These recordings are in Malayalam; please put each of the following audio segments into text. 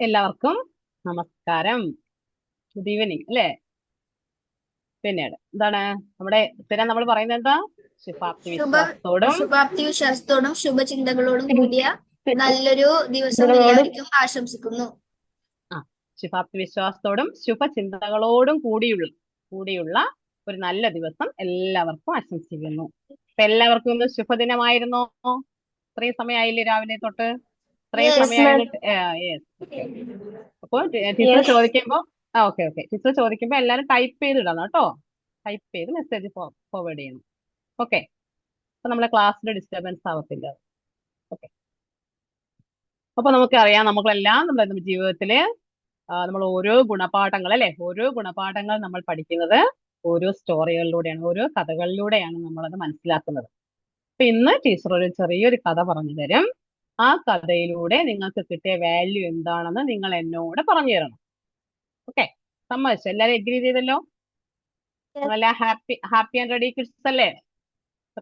എല്ലാവർക്കും നമസ്കാരം. ഗുഡ് ഈവനിങ് അല്ലേ? പിന്നീട് എന്താണ് നമ്മുടെ സ്ഥിരം നമ്മൾ പറയുന്നത് എന്താ? ശുഭാപ്തി ശുഭ വിശ്വാസത്തോടും ശുഭാപ്തി വിശ്വാസത്തോടും ശുഭചിന്തകളോടും കൂടിയ നല്ലൊരു ദിവസം ചിന്തകളോടും എല്ലാവർക്കും ആശംസിക്കുന്നു. ആ ശുഭാപ്തി വിശ്വാസത്തോടും ശുഭചിന്തകളോടും കൂടിയുള്ള ഒരു നല്ല ദിവസം എല്ലാവർക്കും ആശംസിക്കുന്നു. അപ്പൊ എല്ലാവർക്കും ഇന്ന് ശുഭദിനമായിരുന്നോ? ഇത്രയും സമയമായില്ലേ രാവിലെ തൊട്ട്? ഇത്രയും യെസ് സമയമായിട്ട് യെസ്, ഓക്കെ. അപ്പോൾ ടീച്ചർ യെസ്. ചോദിക്കുമ്പോൾ ഓക്കെ ഓക്കെ, ടീച്ചർ ചോദിക്കുമ്പോൾ എല്ലാവരും ടൈപ്പ് ചെയ്ത് ഇടണം കേട്ടോ. ടൈപ്പ് ചെയ്ത് മെസ്സേജ് ഫോർവേഡ് ചെയ്യണം. ഓക്കെ, അപ്പൊ നമ്മളെ ക്ലാസ്സിൽ ഡിസ്റ്റർബൻസ് ആവത്തില്ല. ഓക്കെ, അപ്പൊ നമുക്കറിയാം നമ്മളെല്ലാം നമ്മുടെ ജീവിതത്തില് നമ്മൾ ഓരോ ഗുണപാഠങ്ങൾ അല്ലെ, ഓരോ ഗുണപാഠങ്ങൾ നമ്മൾ പഠിക്കുന്നത് ഓരോ സ്റ്റോറികളിലൂടെയാണ്, ഓരോ കഥകളിലൂടെയാണ് നമ്മളത് മനസ്സിലാക്കുന്നത്. അപ്പൊ ഇന്ന് ടീച്ചർ ഒരു ചെറിയൊരു കഥ പറഞ്ഞു തരും. ആ കഥയിലൂടെ നിങ്ങൾക്ക് കിട്ടിയ വാല്യൂ എന്താണെന്ന് നിങ്ങൾ എന്നോട് പറഞ്ഞു തരണം. ഓക്കെ, സമ്മതിച്ചു? എല്ലാരും എഗ്രി ചെയ്തല്ലോ? നിങ്ങളെല്ലാം happy happy and ready kids അല്ലേ?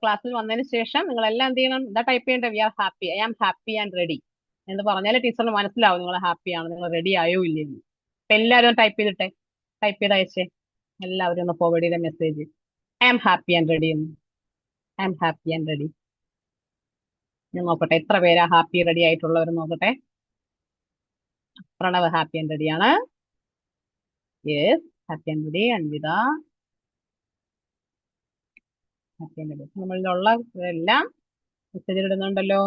ക്ലാസ്സിൽ വന്നതിന് ശേഷം നിങ്ങൾ എല്ലാം എന്ത് ചെയ്യണം? എന്താ ടൈപ്പ് ചെയ്യേണ്ടത്? We are happy, I am happy and ready എന്ന് പറഞ്ഞാൽ ടീച്ചറിന് മനസ്സിലാവും നിങ്ങൾ ഹാപ്പി ആണ്, നിങ്ങൾ റെഡി ആയോ ഇല്ലെന്ന്. അപ്പൊ എല്ലാവരും ടൈപ്പ് ചെയ്തിട്ടെ, ടൈപ്പ് ചെയ്ത് അയച്ചേ. എല്ലാവരും ഒന്ന് ഫോർവേഡ് ചെയ്ത message, I am happy and ready എന്ന്. I am happy and ready. ഞാൻ നോക്കട്ടെ എത്ര പേരാ ഹാപ്പി റെഡി ആയിട്ടുള്ളവർ നോക്കട്ടെ. പ്രണവ് ഹാപ്പി ആൻഡ് റെഡി ആണ്. Yes, happy and ready. Anvitha happy and ready. നമ്മളിലുള്ള എല്ലാം മെസ്സേജ് ഇടുന്നുണ്ടല്ലോ.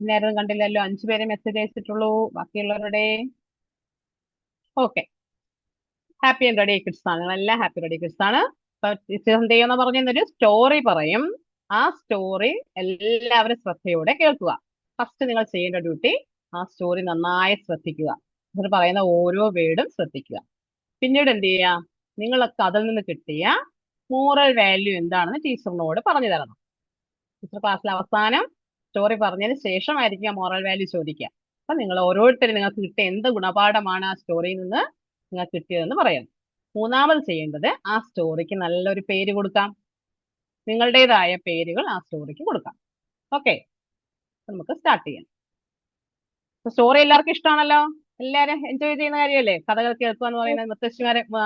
നേരം കണ്ടില്ലല്ലോ, 5 പേരെ മെസ്സേജ് അയച്ചിട്ടുള്ളൂ. ബാക്കിയുള്ളവരുടെ okay, happy and ready kids ആണ്. നിങ്ങളെല്ലാം ഹാപ്പി റെഡി കിഡ്സ് ആണ്. അപ്പൊ ടീച്ചർ എന്ത് ചെയ്യുന്ന പറഞ്ഞൊരു സ്റ്റോറി പറയും. ആ സ്റ്റോറി എല്ലാവരും ശ്രദ്ധയോടെ കേൾക്കുക. ഫസ്റ്റ് നിങ്ങൾ ചെയ്യേണ്ട ഡ്യൂട്ടി ആ സ്റ്റോറി നന്നായി ശ്രദ്ധിക്കുക. ടീച്ചർ പറയുന്ന ഓരോ വേർഡും ശ്രദ്ധിക്കുക. പിന്നീട് എന്ത് ചെയ്യുക? നിങ്ങൾക്ക് അതിൽ നിന്ന് കിട്ടിയ മോറൽ വാല്യൂ എന്താണെന്ന് ടീച്ചറിനോട് പറഞ്ഞു തരണം. ടീച്ചർ ക്ലാസ്സിൽ അവസാനം സ്റ്റോറി പറഞ്ഞതിന് ശേഷമായിരിക്കും ആ മോറൽ വാല്യൂ ചോദിക്കുക. അപ്പൊ നിങ്ങൾ ഓരോരുത്തരും നിങ്ങൾക്ക് കിട്ടിയ എന്ത് ഗുണപാഠമാണ് ആ സ്റ്റോറിയിൽ നിന്ന് നിങ്ങൾക്ക് കിട്ടിയതെന്ന് പറയാം. മൂന്നാമത് ചെയ്യേണ്ടത് ആ സ്റ്റോറിക്ക് നല്ലൊരു പേര് കൊടുക്കാം. നിങ്ങളുടേതായ പേരുകൾ ആ സ്റ്റോറിക്ക് കൊടുക്കാം. ഓക്കെ, നമുക്ക് സ്റ്റാർട്ട് ചെയ്യാം. സ്റ്റോറി എല്ലാവർക്കും ഇഷ്ടമാണല്ലോ? എല്ലാവരും എൻജോയ് ചെയ്യുന്ന കാര്യമല്ലേ കഥകൾ കേൾക്കുക എന്ന് പറയുന്നത്?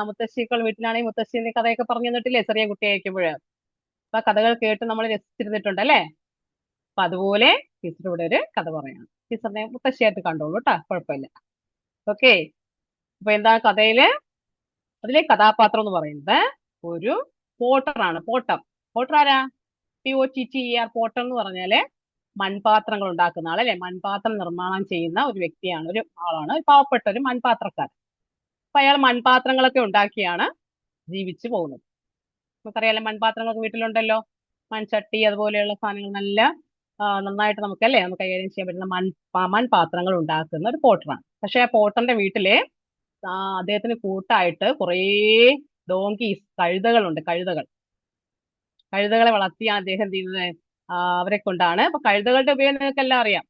മുത്തശ്ശികൾ വീട്ടിലാണെങ്കിൽ മുത്തശ്ശി കഥയൊക്കെ പറഞ്ഞു തന്നിട്ടില്ലേ ചെറിയ കുട്ടിയായിരിക്കുമ്പോൾ? അപ്പൊ കഥകൾ കേട്ട് നമ്മൾ രസിച്ചിരുന്നിട്ടുണ്ട് അല്ലേ? അപ്പൊ അതുപോലെ ടീച്ചർ ഇവിടെ ഒരു കഥ പറയാണ്. ടീച്ചറിനെ മുത്തശ്ശിയായിട്ട് കണ്ടോളൂ കേട്ടോ, കുഴപ്പമില്ല. ഓക്കെ, അപ്പൊ എന്താ കഥയില്? അതിലെ കഥാപാത്രം എന്ന് പറയുന്നത് ഒരു പോട്ടറാണ്. പോട്ടർ ആരാ? POTTER. പോട്ടർ എന്ന് പറഞ്ഞാല് മൺപാത്രങ്ങൾ ഉണ്ടാക്കുന്ന ആളല്ലേ, മൺപാത്രം നിർമ്മാണം ചെയ്യുന്ന ഒരു വ്യക്തിയാണ്, ഒരു ആളാണ്, ഒരു പാവപ്പെട്ട ഒരു മൺപാത്രക്കാരൻ. അപ്പൊ അയാൾ മൺപാത്രങ്ങളൊക്കെ ഉണ്ടാക്കിയാണ് ജീവിച്ചു പോകുന്നത്. നമുക്കറിയാലോ മൺപാത്രങ്ങളൊക്കെ വീട്ടിലുണ്ടല്ലോ. മൺചട്ടി അതുപോലെയുള്ള സാധനങ്ങൾ നല്ല നന്നായിട്ട് നമുക്കല്ലേ നമുക്ക് കൈകാര്യം ചെയ്യാൻ പറ്റുന്ന മൺപാത്രങ്ങൾ ഉണ്ടാക്കുന്ന ഒരു പോട്ടറാണ്. പക്ഷെ ആ പോട്ടറിന്റെ വീട്ടില് അദ്ദേഹത്തിന് കൂട്ടായിട്ട് കുറേ ഡോങ്കീസ്, കഴുതകളുണ്ട്. കഴുതകളെ വളർത്തിയാണ് അദ്ദേഹം എന്ത് ചെയ്യുന്നത്? അവരെ കൊണ്ടാണ്. അപ്പൊ കഴുതകളുടെ ഉപയോഗം നിങ്ങൾക്ക് എല്ലാം അറിയാം.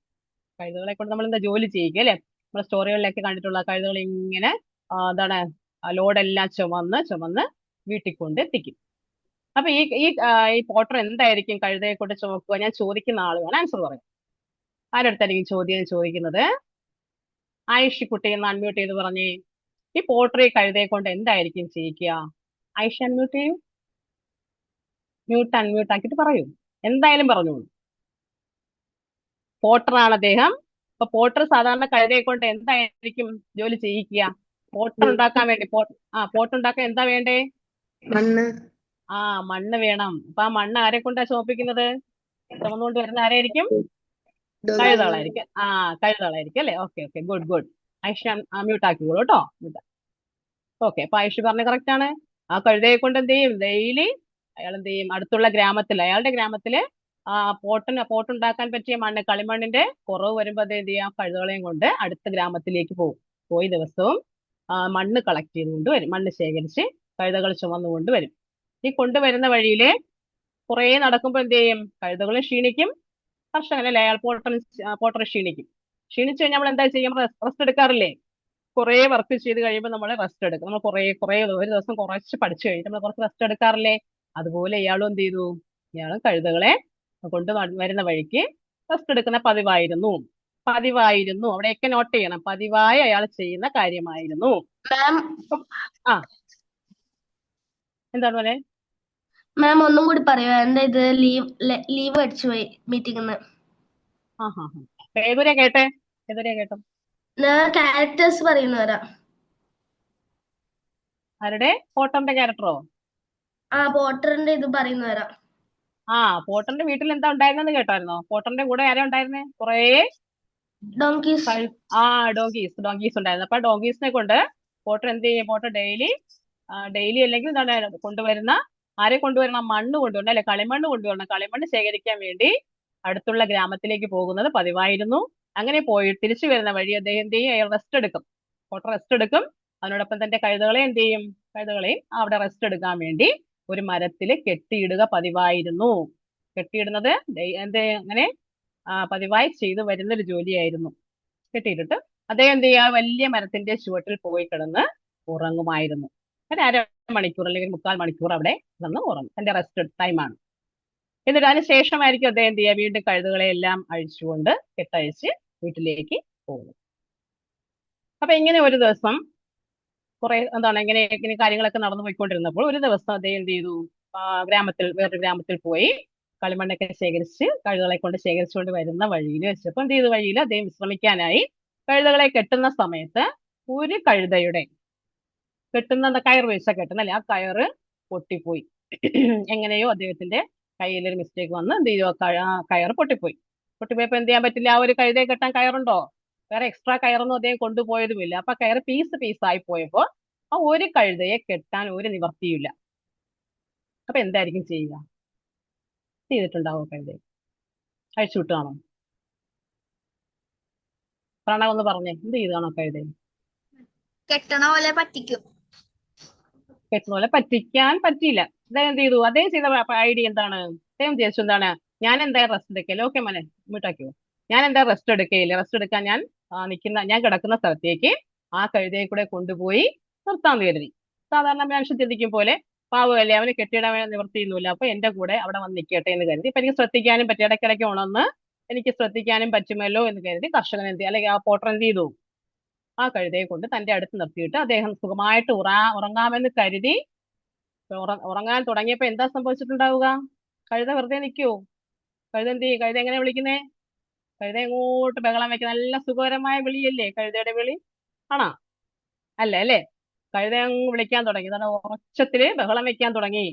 കഴുതകളെ കൊണ്ട് നമ്മൾ എന്താ ജോലി ചെയ്യിക്കുക അല്ലെ? നമ്മൾ സ്റ്റോറികളിലൊക്കെ കണ്ടിട്ടുള്ള കഴുതകൾ ഇങ്ങനെ എന്താണ് ലോഡെല്ലാം ചുമന്ന് ചുമന്ന് വീട്ടിൽ കൊണ്ട് എത്തിക്കും. അപ്പൊ ഈ പോട്ടർ എന്തായിരിക്കും കഴുതയെ കൊണ്ട് ചുമക്കുക? ഞാൻ ചോദിക്കുന്ന ആളുകളാണ് ആൻസർ പറയും. ആരടുത്തായിരിക്കും ചോദ്യം ചോദിക്കുന്നത്? ആയിഷക്കുട്ടി എന്ന് അൺമ്യൂട്ട് ചെയ്ത് പറഞ്ഞേ. ഈ പോട്ടർ ഈ കഴുതയെ കൊണ്ട് എന്തായിരിക്കും ചെയ്യിക്കുക? ആയിഷ അൺമ്യൂട്ട് ചെയ്യൂ. അൺമ്യൂട്ട് ആക്കിയിട്ട് പറയൂ. എന്തായാലും പറഞ്ഞോളൂ. പോട്ടറാണ് അദ്ദേഹം. അപ്പൊ പോട്ടർ സാധാരണ കഴുതയെ കൊണ്ട് എന്തായിരിക്കും ജോലി ചെയ്യിക്കുക? പോട്ടർ ഉണ്ടാക്കാൻ വേണ്ടി പോട്ട് ഉണ്ടാക്കാൻ എന്താ വേണ്ടേ? മണ്ണ്. ആ, മണ്ണ് വേണം. അപ്പൊ ആ മണ്ണ് ആരെ കൊണ്ടാ ചോദിക്കുന്നത്? ചുമന്നുകൊണ്ട് വരുന്ന ആരായിരിക്കും? കഴുതകളായിരിക്കും. കഴുതകളായിരിക്കും അല്ലേ? Okay okay, good good. Aisha mute ആക്കിക്കോളൂ കേട്ടോ. ഓക്കെ, അപ്പൊ ഐഷ പറഞ്ഞ കറക്റ്റ് ആണ്. ആ കഴുതയെ കൊണ്ട് എന്ത് ചെയ്യും? ഡെയിലി അയാൾ എന്ത് ചെയ്യും? അടുത്തുള്ള ഗ്രാമത്തിൽ, അയാളുടെ ഗ്രാമത്തില് പോട്ടുണ്ടാക്കാൻ പറ്റിയ മണ്ണ്, കളിമണ്ണിന്റെ കുറവ് വരുമ്പോ അത് എന്ത് ചെയ്യാം? കഴുതകളെയും കൊണ്ട് അടുത്ത ഗ്രാമത്തിലേക്ക് പോകും. പോയി ദിവസവും മണ്ണ് കളക്ട് ചെയ്തുകൊണ്ട് വരും. മണ്ണ് ശേഖരിച്ച് കഴുതകൾ ചുമന്നുകൊണ്ട് വരും. ഈ കൊണ്ടുവരുന്ന വഴിയില് കുറെ നടക്കുമ്പോ എന്ത് ചെയ്യും? കഴുതകളും ക്ഷീണിക്കും, കർഷകനല്ലേ അയാൾ പോട്ടർ ക്ഷീണിക്കും. ക്ഷീണിച്ചു കഴിഞ്ഞാൽ നമ്മൾ എന്താ ചെയ്യും? റെസ്റ്റ് എടുക്കാറില്ലേ? കുറെ വർക്ക് ചെയ്ത് കഴിയുമ്പോൾ നമ്മൾ റെസ്റ്റ് എടുക്കും. നമ്മൾ കുറെ ഒരു ദിവസം കുറച്ച് പഠിച്ചു കഴിഞ്ഞിട്ട് നമ്മൾ കുറച്ച് റെസ്റ്റ് എടുക്കാറില്ലേ? അതുപോലെ ഇയാളും എന്ത് ചെയ്തു? ഇയാളും കഴുതകളെ കൊണ്ട് വരുന്ന വഴിക്ക് റെസ്റ്റ് എടുക്കുന്ന പതിവായിരുന്നു. പതിവായിരുന്നു. അവിടെയൊക്കെ നോട്ട് ചെയ്യണം. പതിവായി അയാൾ ചെയ്യുന്ന കാര്യമായിരുന്നു. മാം ആ എന്താണ് പോലെ മാം ഒന്നും കൂടി പറയോ? എന്റെ ഇത് ലീവ് അടിച്ചു പോയി മീറ്റിംഗിന്ന്. ആ ഹാ ഹാ ഏതുവരെയാ കേട്ടെ? ഏതുവരെയാ കേട്ടോ? ഞാൻ ക്യാരക്ടേഴ്സ് പറയുന്നവരാ. ആരുടെ? പോട്ടറിന്റെ ക്യാരക്ടറോ? ആ പോട്ടറിന്റെ ഇത് പറയുന്നവരാ. ആ പോട്ടറിന്റെ വീട്ടിൽ എന്താ ഉണ്ടായിരുന്നെന്ന് കേട്ടായിരുന്നോ? പോട്ടറിന്റെ കൂടെ ആരാ ഉണ്ടായിരുന്നേ? കുറേ ഡോങ്കീസ്. ആ ഡോങ്കീസ് ഉണ്ടായിരുന്നു. അപ്പൊ ഡോങ്കീസിനെ കൊണ്ട് പോട്ടർ എന്ത് ചെയ്യും? പോട്ടർ ഡെയിലി അല്ലെങ്കിൽ എന്താണ് കൊണ്ടുവരുന്ന, ആരെ കൊണ്ടുവരണം? മണ്ണ് കൊണ്ടുവരണം അല്ലെ? കളിമണ്ണ് കൊണ്ടുവരണം. കളിമണ്ണ് ശേഖരിക്കാൻ വേണ്ടി അടുത്തുള്ള ഗ്രാമത്തിലേക്ക് പോകുന്നത് പതിവായിരുന്നു. അങ്ങനെ പോയി തിരിച്ചു വരുന്ന വഴി അദ്ദേഹം എന്ത് ചെയ്യും? റെസ്റ്റ് എടുക്കും. പോട്ടർ റെസ്റ്റ് എടുക്കും. അതിനോടൊപ്പം തന്റെ കഴുതകളെ എന്ത് ചെയ്യും? കഴുതകളെയും അവിടെ റെസ്റ്റ് എടുക്കാൻ വേണ്ടി ഒരു മരത്തിൽ കെട്ടിയിടുക പതിവായിരുന്നു. കെട്ടിയിടുന്നത് അങ്ങനെ പതിവായി ചെയ്തു വരുന്നൊരു ജോലിയായിരുന്നു. കെട്ടിയിട്ടിട്ട് അദ്ദേഹം എന്ത് ചെയ്യുക? വലിയ മരത്തിന്റെ ചുവട്ടിൽ പോയി കിടന്ന് ഉറങ്ങുമായിരുന്നു. ഒരു അരമണിക്കൂർ അല്ലെങ്കിൽ 3/4 മണിക്കൂർ അവിടെ കിടന്ന് ഉറങ്ങും. തന്റെ റെസ്റ്റ് ടൈമാണ്. എന്നിട്ട് അതിന് ശേഷമായിരിക്കും അദ്ദേഹം എന്ത് ചെയ്യുക? വീണ്ടും കഴുതുകളെ എല്ലാം അഴിച്ചുകൊണ്ട് കെട്ടഴിച്ച് വീട്ടിലേക്ക് പോകുന്നു. അപ്പൊ ഇങ്ങനെ ഒരു ദിവസം കുറെ ഇങ്ങനെ ഇങ്ങനെ കാര്യങ്ങളൊക്കെ നടന്നു പോയിക്കൊണ്ടിരുന്നപ്പോൾ ഒരു ദിവസം അദ്ദേഹം എന്ത് ചെയ്തു? വേറൊരു ഗ്രാമത്തിൽ പോയി കളിമണ്ണൊക്കെ ശേഖരിച്ച് കഴുതകളെ കൊണ്ട് ശേഖരിച്ചുകൊണ്ട് വരുന്ന വഴിയിൽ വെച്ചപ്പോൾ എന്ത് ചെയ്തു? വഴിയിൽ അദ്ദേഹം വിശ്രമിക്കാനായി കഴുതകളെ കെട്ടുന്ന സമയത്ത് ഒരു കഴുതയുടെ കെട്ടുന്ന കയർ വെച്ച കെട്ടുന്നല്ലേ, ആ കയറ് പൊട്ടിപ്പോയി. എങ്ങനെയോ അദ്ദേഹത്തിന്റെ കയ്യിലൊരു മിസ്റ്റേക്ക് വന്ന് എന്ത് ചെയ്തു? ആ കയറ് പൊട്ടിപ്പോയി. പൊട്ടിപ്പോയപ്പോ എന്ത് ചെയ്യാൻ പറ്റില്ല? ആ ഒരു കഴുതയെ കെട്ടാൻ കയറുണ്ടോ? വേറെ എക്സ്ട്രാ കയറൊന്നും അദ്ദേഹം കൊണ്ടുപോയതുമില്ല. അപ്പൊ കയറ് പീസായി പോയപ്പോ ആ ഒരു കഴുതയെ കെട്ടാൻ ഒരു നിവർത്തിയില്ല. അപ്പൊ എന്തായിരിക്കും ചെയ്യുക? ചെയ്തിട്ടുണ്ടാവോ? കഴുതയെ അഴിച്ചു വിട്ടാണോ? പ്രണവ് ഒന്ന് പറഞ്ഞേ, എന്ത് ചെയ്താണോ കഴുതയെ? കെട്ടണ പോലെ പറ്റിക്കും. കെട്ടുന്ന പോലെ പറ്റിക്കാൻ പറ്റിയില്ല. അദ്ദേഹം എന്ത് ചെയ്തു? അദ്ദേഹം ചെയ്ത ഐഡിയ എന്താണ്? അദ്ദേഹം വിചാരിച്ചു എന്താണ്? ഞാൻ എന്തായാലും റെസ്റ്റ് എടുക്കയില്ല. ഓക്കെ മോനെ, മ്യൂട്ടാക്കിയോ. ഞാൻ എന്താ റെസ്റ്റ് എടുക്കയില്ല. റെസ്റ്റ് എടുക്കാൻ ഞാൻ കിടക്കുന്ന സ്ഥലത്തേക്ക് ആ കഴുതയെ കൂടെ കൊണ്ടുപോയി നിർത്താൻ കരുതി. സാധാരണ മനുഷ്യൻ ചിന്തിക്കും പോലെ, പാവമല്ലേ, അവന് കെട്ടിയിടാൻ നിവർത്തിയൊന്നുമില്ല, അപ്പൊ എന്റെ കൂടെ അവിടെ വന്ന് നിൽക്കട്ടെ എന്ന് കരുതി. ഇപ്പൊ എനിക്ക് ശ്രദ്ധിക്കാനും പറ്റും, ഇടയ്ക്കിടയ്ക്ക് ഉണർന്ന് എനിക്ക് ശ്രദ്ധിക്കാനും പറ്റുമല്ലോ എന്ന് കരുതി കർഷകൻ അല്ലെങ്കിൽ ആ പോട്ടർ എന്ത് ചെയ്തു? ആ കഴുതയെ കൊണ്ട് തന്റെ അടുത്ത് നിർത്തിയിട്ട് അദ്ദേഹം സുഖമായിട്ട് ഉറങ്ങാമെന്ന് കരുതി ഉറങ്ങാൻ തുടങ്ങിയപ്പോ എന്താ സംഭവിച്ചിട്ടുണ്ടാവുക? കഴുത വെറുതെ നിൽക്കുവോ? കഴുത എന്ത് ചെയ്യും? കഴുത എങ്ങനെ വിളിക്കുന്നേ? കഴുത എങ്ങോട്ട് ബഹളം വെക്കുന്ന നല്ല സുഖകരമായ വിളിയല്ലേ കഴുതയുടെ വിളി? ആണോ? അല്ല അല്ലേ? കഴുത അങ്ങ് വിളിക്കാൻ തുടങ്ങി, എന്താണ്? ഉറച്ചത്തില് ബഹളം വെക്കാൻ തുടങ്ങി.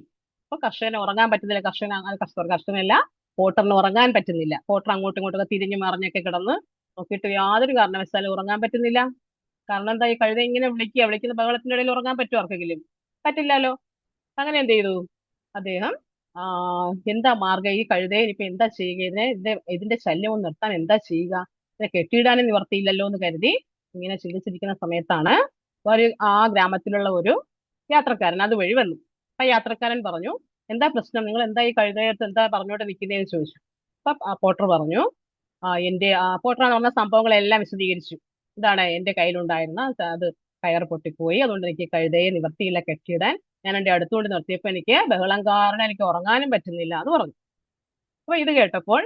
അപ്പൊ കർഷകന് ഉറങ്ങാൻ പറ്റുന്നില്ല. കർഷകനല്ല, പോട്ടറിന് ഉറങ്ങാൻ പറ്റുന്നില്ല. പോട്ടർ അങ്ങോട്ടും ഇങ്ങോട്ടൊക്കെ തിരിഞ്ഞു മറിഞ്ഞൊക്കെ കിടന്ന് നോക്കിയിട്ട് യാതൊരു കാരണവശാലും ഉറങ്ങാൻ പറ്റുന്നില്ല. കാരണം എന്താ? ഈ കഴുത ഇങ്ങനെ വിളിക്കുന്ന ബഹളത്തിന്റെ ഇടയിൽ ഉറങ്ങാൻ പറ്റുമോ ആർക്കെങ്കിലും? പറ്റില്ലല്ലോ. അങ്ങനെ എന്ത് ചെയ്തു? അദ്ദേഹം എന്താ മാർഗം? ഈ കഴുതയെ ഇപ്പൊ എന്താ ചെയ്യുക? ഇതിന്റെ ശല്യം നിർത്താൻ എന്താ ചെയ്യുക? ഇതിനെ കെട്ടിയിടാനും നിവർത്തിയില്ലല്ലോ എന്ന് കരുതി ഇങ്ങനെ ചിന്തിച്ചിരിക്കുന്ന സമയത്താണ് ആ ഗ്രാമത്തിലുള്ള ഒരു യാത്രക്കാരൻ അതുവഴി വന്നു. ആ യാത്രക്കാരൻ പറഞ്ഞു, എന്താ പ്രശ്നം? നിങ്ങൾ എന്താ ഈ കഴുതയത്ത് എന്താ പറഞ്ഞോണ്ട് നിൽക്കുന്നതെന്ന് ചോദിച്ചു. അപ്പൊ ആ പോട്ടർ പറഞ്ഞു, പോട്ടറാന്ന് പറഞ്ഞ സംഭവങ്ങളെല്ലാം വിശദീകരിച്ചു. എന്താണ്? എന്റെ കയ്യിലുണ്ടായിരുന്ന അത് കയർ പൊട്ടിപ്പോയി, അതുകൊണ്ട് എനിക്ക് കഴുതയെ നിവർത്തിയില്ല കെട്ടിയിടാൻ. ഞാൻ എന്റെ അടുത്തുകൊണ്ട് നിർത്തിയപ്പോ എനിക്ക് ബഹളം കാരണം എനിക്ക് ഉറങ്ങാനും പറ്റുന്നില്ല എന്ന് പറഞ്ഞു. അപ്പൊ ഇത് കേട്ടപ്പോൾ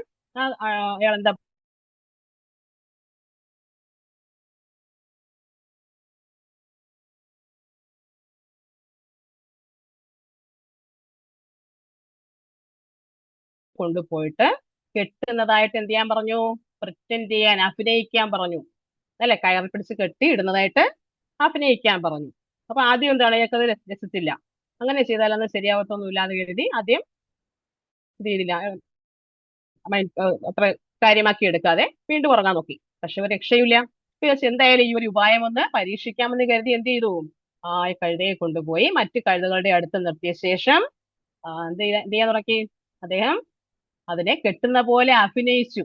അയാൾ എന്താ കൊണ്ടുപോയിട്ട് കെട്ടുന്നതായിട്ട് എന്ത് ചെയ്യാൻ പറഞ്ഞു? പ്രിറ്റൻഡ് ചെയ്യാൻ, അഭിനയിക്കാൻ പറഞ്ഞു. അല്ലെ? കയർ പിടിച്ച് കെട്ടി ഇടുന്നതായിട്ട് അഭിനയിക്കാൻ പറഞ്ഞു. അപ്പൊ ആദ്യം എന്താണ്? അയാൾക്കത് രസിച്ചില്ല. അങ്ങനെ ചെയ്താലൊന്നും ശരിയാവത്തൊന്നുമില്ല എന്ന് കരുതി ആദ്യം ചെയ്തില്ല, അത്ര കാര്യമാക്കി എടുക്കാതെ വീണ്ടും ഉറങ്ങാൻ നോക്കി. പക്ഷെ ഒരു രക്ഷയില്ല. എന്തായാലും ഈ ഒരു ഉപായം ഒന്ന് പരീക്ഷിക്കാമെന്ന് കരുതി എന്ത് ചെയ്തു? ആ കഴുതയെ കൊണ്ടുപോയി മറ്റു കഴുതകളുടെ അടുത്ത് നിർത്തിയ ശേഷം എന്ത് ചെയ്യാൻ തുടങ്ങി? അദ്ദേഹം അതിനെ കെട്ടുന്ന പോലെ അഭിനയിച്ചു.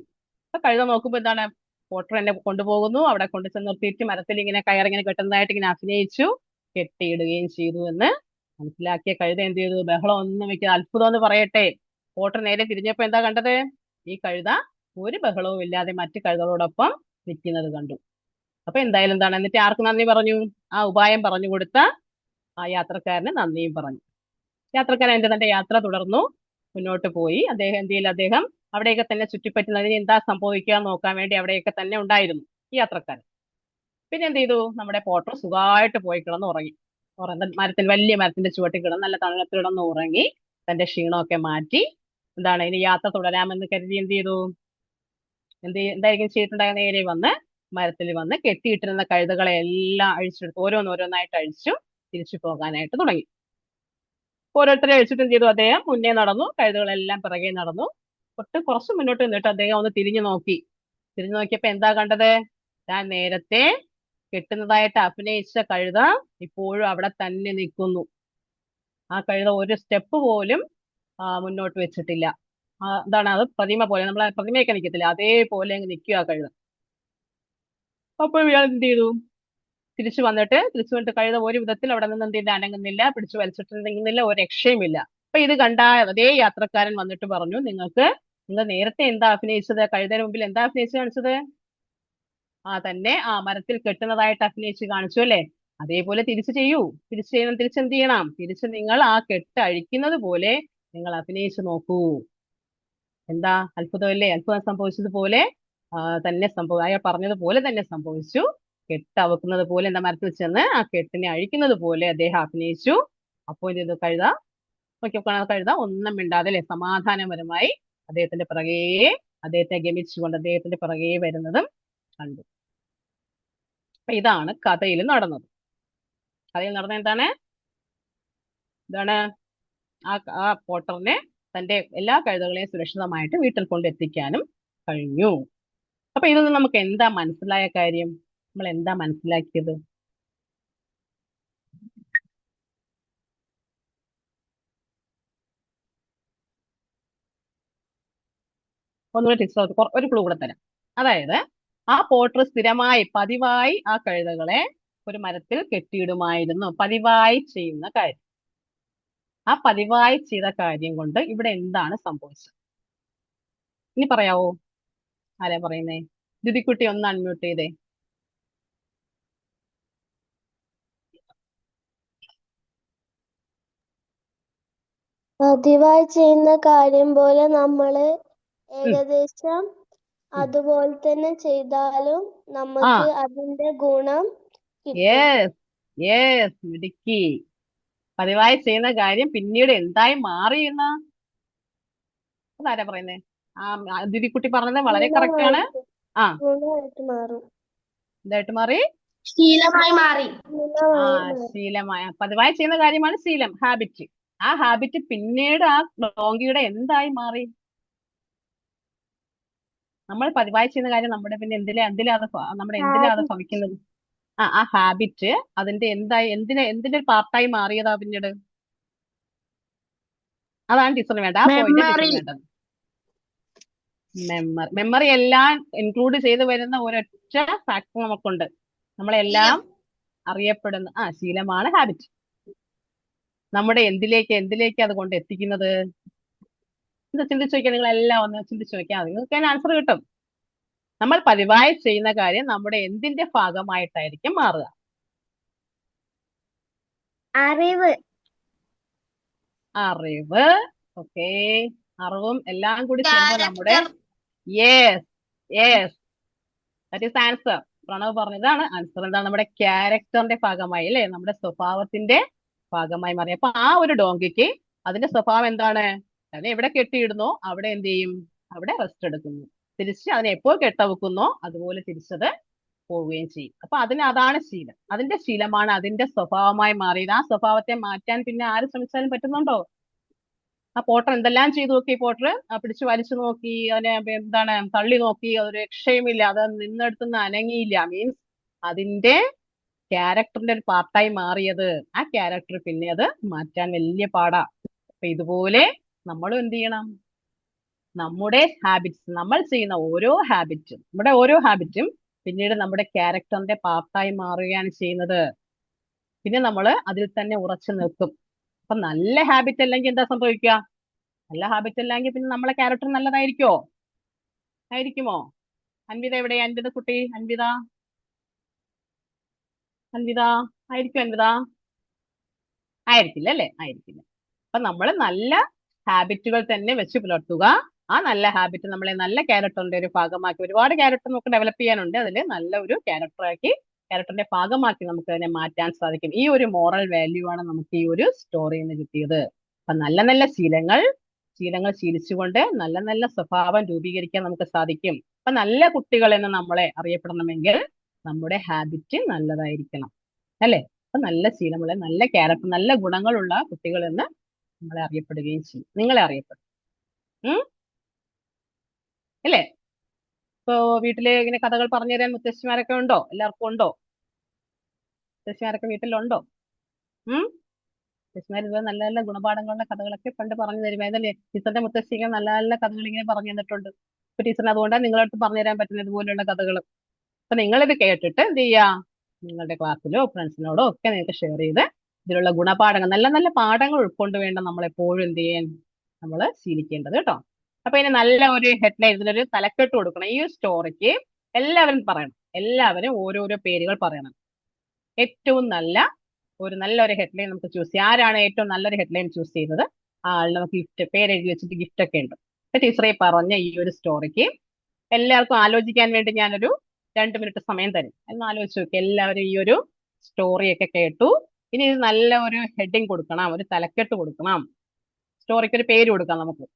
അപ്പൊ കഴുത നോക്കുമ്പോ എന്താണ്? പോട്ടർ എന്നെ കൊണ്ടുപോകുന്നു, അവിടെ കൊണ്ടു ചെന്ന് നിർത്തിയിട്ട് മരത്തിൽ ഇങ്ങനെ കയറിങ്ങനെ കെട്ടുന്നതായിട്ട് ഇങ്ങനെ അഭിനയിച്ചു, കെട്ടിയിടുകയും ചെയ്തു എന്ന് മനസ്സിലാക്കിയ കഴുത എന്ത് ചെയ്തു? ബഹളം ഒന്നും വെക്കാതെ, അത്ഭുതം എന്ന് പറയട്ടെ, പോട്ടർ നേരെ തിരിഞ്ഞപ്പോ എന്താ കണ്ടത്? ഈ കഴുത ഒരു ബഹളവും ഇല്ലാതെ മറ്റു കഴുതകളോടൊപ്പം നിൽക്കുന്നത് കണ്ടു. അപ്പൊ എന്തായാലും എന്താണ്? എന്നിട്ട് ആർക്ക് നന്ദി പറഞ്ഞു? ആ ഉപായം പറഞ്ഞു കൊടുത്ത ആ യാത്രക്കാരന് നന്ദിയും പറഞ്ഞു. യാത്രക്കാരൻ തന്റെ യാത്ര തുടർന്നു മുന്നോട്ട് പോയി. അദ്ദേഹം അവിടെയൊക്കെ തന്നെ ചുറ്റിപ്പറ്റുന്നതിന് എന്താ സംഭവിക്കുക എന്ന് നോക്കാൻ വേണ്ടി അവിടെയൊക്കെ തന്നെ ഉണ്ടായിരുന്നു ഈ യാത്രക്കാരൻ. പിന്നെ എന്ത് ചെയ്തു, നമ്മുടെ പോട്ടർ സുഖമായിട്ട് പോയി കിടന്ന് ഉറങ്ങി. വലിയ മരത്തിന്റെ ചുവട്ടിൽ കിടന്ന് നല്ല തണുത്ത് കിടന്ന് ഉറങ്ങി തന്റെ ക്ഷീണമൊക്കെ മാറ്റി എന്താണ് ഇനി യാത്ര തുടരാമെന്ന് കരുതി എന്ത് ചെയ്തു, എന്തായിരിക്കും ചെയ്തിട്ടുണ്ടായ, നേരെ വന്ന് മരത്തിൽ വന്ന് കെട്ടിയിട്ടിരുന്ന കഴുതകളെ എല്ലാം അഴിച്ചെടുത്ത് ഓരോന്നോരോന്നായിട്ട് അഴിച്ചു തിരിച്ചു പോകാനായിട്ട് തുടങ്ങി. ഓരോരുത്തരെ അഴിച്ചിട്ട് എന്ത് ചെയ്തു, അദ്ദേഹം മുന്നേ നടന്നു, കഴുതകളെല്ലാം പിറകെ നടന്നു. കുറച്ച് മുന്നോട്ട് നിന്നിട്ട് അദ്ദേഹം ഒന്ന് തിരിഞ്ഞു നോക്കിയപ്പോ എന്താ കണ്ടത്, ഞാൻ നേരത്തെ കെട്ടുന്നതായിട്ട് അഭിനയിച്ച കഴുത ഇപ്പോഴും അവിടെ തന്നെ നിൽക്കുന്നു. ആ കഴുത ഒരു സ്റ്റെപ്പ് പോലും മുന്നോട്ട് വെച്ചിട്ടില്ല. എന്താണ് അത്, പ്രതിമ പോലെ, നമ്മളെ പ്രതിമയൊക്കെ നിൽക്കത്തില്ല, അതേപോലെ അങ്ങ് നിൽക്കുക ആ കഴുത. അപ്പോൾ ഇയാൾ എന്ത് ചെയ്തു, തിരിച്ചു വന്നിട്ട് കഴുത ഒരു വിധത്തിൽ അവിടെ നിന്ന് എന്ത് ചെയ്ത് അനങ്ങുന്നില്ല, പിടിച്ചു വലിച്ചിട്ടുണ്ടെങ്കിന്നില്ല, ഒരു രക്ഷയുമില്ല. അപ്പൊ ഇത് കണ്ട അതേ യാത്രക്കാരൻ വന്നിട്ട് പറഞ്ഞു, നിങ്ങൾ നേരത്തെ എന്താ അഭിനയിച്ചത്, കഴുതയുടെ മുമ്പിൽ എന്താ അഭിനയിച്ച് കാണിച്ചത്, തന്നെ മരത്തിൽ കെട്ടുന്നതായിട്ട് അഭിനയിച്ച് കാണിച്ചു അല്ലേ, അതേപോലെ തിരിച്ചു ചെയ്യൂ. തിരിച്ചെന്ത് ചെയ്യണം, തിരിച്ച് നിങ്ങൾ ആ കെട്ട് അഴിക്കുന്നത് പോലെ നിങ്ങൾ അഭിനയിച്ചു നോക്കൂ. എന്താ അത്ഭുതമല്ലേ, അത്ഭുതം സംഭവിച്ചതുപോലെ തന്നെ അയാൾ പറഞ്ഞതുപോലെ തന്നെ സംഭവിച്ചു. കെട്ട് അവക്കുന്നത് പോലെ എന്താ മരത്തിൽ ചെന്ന് ആ കെട്ടിനെ അഴിക്കുന്നത് പോലെ അദ്ദേഹം അഭിനയിച്ചു. അപ്പോൾ ഇത് കഴുത കഴുത ഒന്നും മിണ്ടാതെ അല്ലെ സമാധാനപരമായി അദ്ദേഹത്തെ ഗമിച്ചുകൊണ്ട് അദ്ദേഹത്തിന്റെ പിറകെ വരുന്നതും കണ്ടു. അപ്പൊ ഇതാണ് കഥയിൽ നടന്നത്. കഥയിൽ നടന്നത് എന്താണ്, ആ പോട്ടറിനെ തന്റെ എല്ലാ കഴുതകളെയും സുരക്ഷിതമായിട്ട് വീട്ടിൽ കൊണ്ടെത്തിക്കാനും കഴിഞ്ഞു. അപ്പൊ ഇതിൽ നിന്ന് നമുക്ക് എന്താ മനസ്സിലായ കാര്യം, നമ്മൾ എന്താ മനസ്സിലാക്കിയത്? ഒന്നുകൂടി ടിപ്സ്, ഒരു ക്ലൂ കൂടെ തരാം. അതായത് ആ പോട്ടർ പതിവായി ആ കഴുതകളെ ഒരു മരത്തിൽ കെട്ടിയിടുമായിരുന്നു. പതിവായി ചെയ്യുന്ന കാര്യം. ആ പതിവായി ചെയ്ത കാര്യം കൊണ്ട് ഇവിടെ എന്താണ് സംഭവിച്ചത്, ഇനി പറയാവോ? ആരാ പറയുന്നേ? ദിദിക്കുട്ടി ഒന്ന് അൺമ്യൂട്ട് ചെയ്തേ. പതിവായി ചെയ്യുന്ന കാര്യം പോലെ നമ്മള് ഏകദേശം അതുപോലെ തന്നെ ചെയ്താലും നമുക്ക് അതിന്റെ ഗുണം യെസ് മിടുക്കി. പതിവായി ചെയ്യുന്ന കാര്യം പിന്നീട് എന്തായി മാറി എന്ന് അതാരാ പറയുന്നേ? ദിദിക്കുട്ടി പറഞ്ഞത് വളരെ കറക്റ്റ് ആണ്. ഗുണമായിട്ട് മാറും. എന്തായിട്ട് മാറി? ശീലമായി മാറി. ശീലമായ, പതിവായി ചെയ്യുന്ന കാര്യമാണ് ശീലം, ഹാബിറ്റ്. ആ ഹാബിറ്റ് പിന്നീട് ആ ഡോങ്കിയുടെ എന്തായി മാറി? നമ്മൾ പതിവായി ചെയ്യുന്ന കാര്യം നമ്മുടെ പിന്നെ എന്തിലാ അത് ഭവിക്കുന്നത്? ആ ഹാബിറ്റ് അതിന്റെ എന്തിന്റെ ഒരു പാർട്ടായി മാറിയതാ പിന്നീട്? അതാണ് ടീച്ചറിന് വേണ്ട, ആ പോയിന്റ് ടീച്ചറിന് വേണ്ടത്. മെമ്മറി എല്ലാം ഇൻക്ലൂഡ് ചെയ്ത് വരുന്ന ഒരൊറ്റ ഫാക്ടർ നമുക്കുണ്ട്. നമ്മളെല്ലാം അറിയപ്പെടുന്ന ശീലമാണ് ഹാബിറ്റ്. നമ്മുടെ എന്തിലേക്ക് അത് കൊണ്ട് എത്തിക്കുന്നത്? ചിന്തിച്ചു നോക്കിയാൽ, നിങ്ങൾ എല്ലാം ഒന്ന് ചിന്തിച്ചു നോക്കിയാൽ നിങ്ങൾക്ക് അതിന് ആൻസർ കിട്ടും. നമ്മൾ പതിവായി ചെയ്യുന്ന കാര്യം നമ്മുടെ എന്തിന്റെ ഭാഗമായിട്ടായിരിക്കും മാറുക? അറിവ്. ഓക്കെ, അറിവും എല്ലാം കൂടി ചെയ്യുമ്പോൾ നമ്മുടെ ദാറ്റ് ഈസ് ആൻസർ. പ്രണവ് പറഞ്ഞതാണ് ആൻസർ. എന്താണ്? നമ്മുടെ ക്യാരക്ടറിന്റെ ഭാഗമായി അല്ലെ, നമ്മുടെ സ്വഭാവത്തിന്റെ ഭാഗമായി മാറി. അപ്പൊ ആ ഒരു ഡോങ്കിക്ക് അതിന്റെ സ്വഭാവം എന്താണ്? അതിനെ എവിടെ കെട്ടിയിടുന്നോ അവിടെ എന്ത് ചെയ്യും? അവിടെ റെസ്റ്റ് എടുക്കുന്നു. തിരിച്ച് അതിനെ എപ്പോൾ കെട്ടവെക്കുന്നോ അതുപോലെ തിരിച്ചത് പോവുകയും ചെയ്യും. അപ്പൊ അതാണ് ശീലം. അതിന്റെ ശീലമാണ് അതിന്റെ സ്വഭാവമായി മാറിയത്. ആ സ്വഭാവത്തെ മാറ്റാൻ പിന്നെ ആര് ശ്രമിച്ചാലും പറ്റുന്നുണ്ടോ? ആ പോട്ടർ എന്തെല്ലാം ചെയ്തു നോക്കി, പോട്ടർ പിടിച്ചു വലിച്ചു നോക്കി, അതിനെ തള്ളി നോക്കി, അതൊരു രക്ഷയുമില്ല, അത് നിന്നെടുത്തുനിന്ന് അനങ്ങിയില്ല. മീൻസ് അതിന്റെ ക്യാരക്ടറിന്റെ ഒരു പാർട്ടായി മാറിയത്. ആ ക്യാരക്ടർ പിന്നെ അത് മാറ്റാൻ വലിയ പാടാ. അപ്പൊ ഇതുപോലെ നമ്മളും എന്ത് ചെയ്യണം? നമ്മുടെ ഹാബിറ്റ്സ്, നമ്മൾ ചെയ്യുന്ന ഓരോ ഹാബിറ്റും പിന്നീട് നമ്മുടെ ക്യാരക്ടറിന്റെ പാർട്ടായി മാറുകയാണ് ചെയ്യുന്നത്. പിന്നെ നമ്മൾ അതിൽ തന്നെ ഉറച്ചു നിൽക്കും. അപ്പൊ നല്ല ഹാബിറ്റ് അല്ലെങ്കിൽ എന്താ സംഭവിക്കുക? നല്ല ഹാബിറ്റ് അല്ലെങ്കിൽ പിന്നെ നമ്മളെ ക്യാരക്ടർ ആയിരിക്കുമോ? അൻവിത എവിടെ? അൻവിത കുട്ടി, അൻവിത ആയിരിക്കും? അൻവിത ആയിരിക്കില്ല അല്ലെ? ആയിരിക്കില്ല. അപ്പൊ നമ്മൾ നല്ല ഹാബിറ്റുകൾ തന്നെ വെച്ച് പുലർത്തുക. ആ നല്ല ഹാബിറ്റ് നമ്മളെ നല്ല ക്യാരക്ടറിന്റെ ഒരു ഭാഗമാക്കി, ഒരുപാട് ക്യാരക്ടർ നമുക്ക് ഡെവലപ്പ് ചെയ്യാനുണ്ട്, അതിൽ നല്ല ഒരു ക്യാരക്ടറിന്റെ ഭാഗമാക്കി നമുക്ക് അതിനെ മാറ്റാൻ സാധിക്കും. ഈ ഒരു മോറൽ വാല്യൂ ആണ് നമുക്ക് ഈ ഒരു സ്റ്റോറിയിൽ നിന്ന് കിട്ടിയത്. അപ്പൊ നല്ല നല്ല ശീലങ്ങൾ ശീലിച്ചുകൊണ്ട് നല്ല നല്ല സ്വഭാവം രൂപീകരിക്കാൻ നമുക്ക് സാധിക്കും. അപ്പൊ നല്ല കുട്ടികൾ എന്ന് നമ്മളെ അറിയപ്പെടണമെങ്കിൽ നമ്മുടെ ഹാബിറ്റ് നല്ലതായിരിക്കണം, അല്ലെ? അപ്പൊ നല്ല ശീലമുള്ള, നല്ല ക്യാരക്ടർ, നല്ല ഗുണങ്ങളുള്ള കുട്ടികൾ എന്ന് നമ്മളെ അറിയപ്പെടുകയും ചെയ്യും, നിങ്ങളെ അറിയപ്പെടും. അല്ലേ? ഇപ്പോ വീട്ടില് ഇങ്ങനെ കഥകൾ പറഞ്ഞു തരാൻ മുത്തശ്ശിമാരൊക്കെ ഉണ്ടോ? എല്ലാവർക്കും ഉണ്ടോ? മുത്തശ്ശിമാരൊക്കെ വീട്ടിലുണ്ടോ? മുത്തശ്ശിമാർ ഇതുപോലെ നല്ല നല്ല ഗുണപാഠങ്ങളുടെ കഥകളൊക്കെ പണ്ട് പറഞ്ഞു തരുമായിരുന്നല്ലേ? ടീച്ചറിന്റെ മുത്തശ്ശിക്ക് നല്ല നല്ല കഥകൾ ഇങ്ങനെ പറഞ്ഞു തന്നിട്ടുണ്ട്. ഇപ്പൊ ടീച്ചറിന് അതുകൊണ്ടാണ് നിങ്ങളടുത്ത് പറഞ്ഞു തരാൻ പറ്റുന്നത് ഇതുപോലുള്ള കഥകൾ. അപ്പൊ നിങ്ങളിത് കേട്ടിട്ട് എന്ത് ചെയ്യാ, നിങ്ങളുടെ ക്ലാസ്സിലോ ഫ്രണ്ട്സിനോടോ ഒക്കെ നിങ്ങൾക്ക് ഷെയർ ചെയ്ത് ഇതിലുള്ള ഗുണപാഠങ്ങൾ, നല്ല നല്ല പാഠങ്ങൾ ഉൾക്കൊണ്ട് വേണ്ട നമ്മൾ എപ്പോഴും എന്ത് ചെയ്യാൻ, നമ്മൾ ശീലിക്കേണ്ടത് കേട്ടോ. അപ്പൊ ഇനി നല്ല ഒരു ഹെഡ്ലൈൻ, ഇതിലൊരു തലക്കെട്ട് കൊടുക്കണം. ഈ സ്റ്റോറിക്ക് എല്ലാവരും പറയണം, എല്ലാവരും ഓരോരോ പേരുകൾ പറയണം. ഏറ്റവും നല്ലൊരു ഹെഡ്ലൈൻ നമുക്ക് ചൂസ് ചെയ്യാം. ആരാണ് ഏറ്റവും നല്ലൊരു ഹെഡ്ലൈൻ ചൂസ് ചെയ്യുന്നത് ആ ആളിന് നമുക്ക് ഗിഫ്റ്റ്, പേരെഴുതി വെച്ചിട്ട് ഗിഫ്റ്റ് ഒക്കെ ഉണ്ട്. ടീച്ചറെ പറഞ്ഞ ഈ ഒരു സ്റ്റോറിക്ക് എല്ലാവർക്കും ആലോചിക്കാൻ വേണ്ടി ഞാനൊരു 2 മിനിറ്റ് സമയം തരും. എന്ന് ആലോചിച്ച് നോക്കി. എല്ലാവരും ഈ ഒരു സ്റ്റോറിയൊക്കെ കേട്ടു. ഇനി ഇത് നല്ല ഒരു ഹെഡിങ് കൊടുക്കണം, ഒരു തലക്കെട്ട് കൊടുക്കണം, സ്റ്റോറിക്ക് ഒരു പേര് കൊടുക്കാം നമുക്ക്.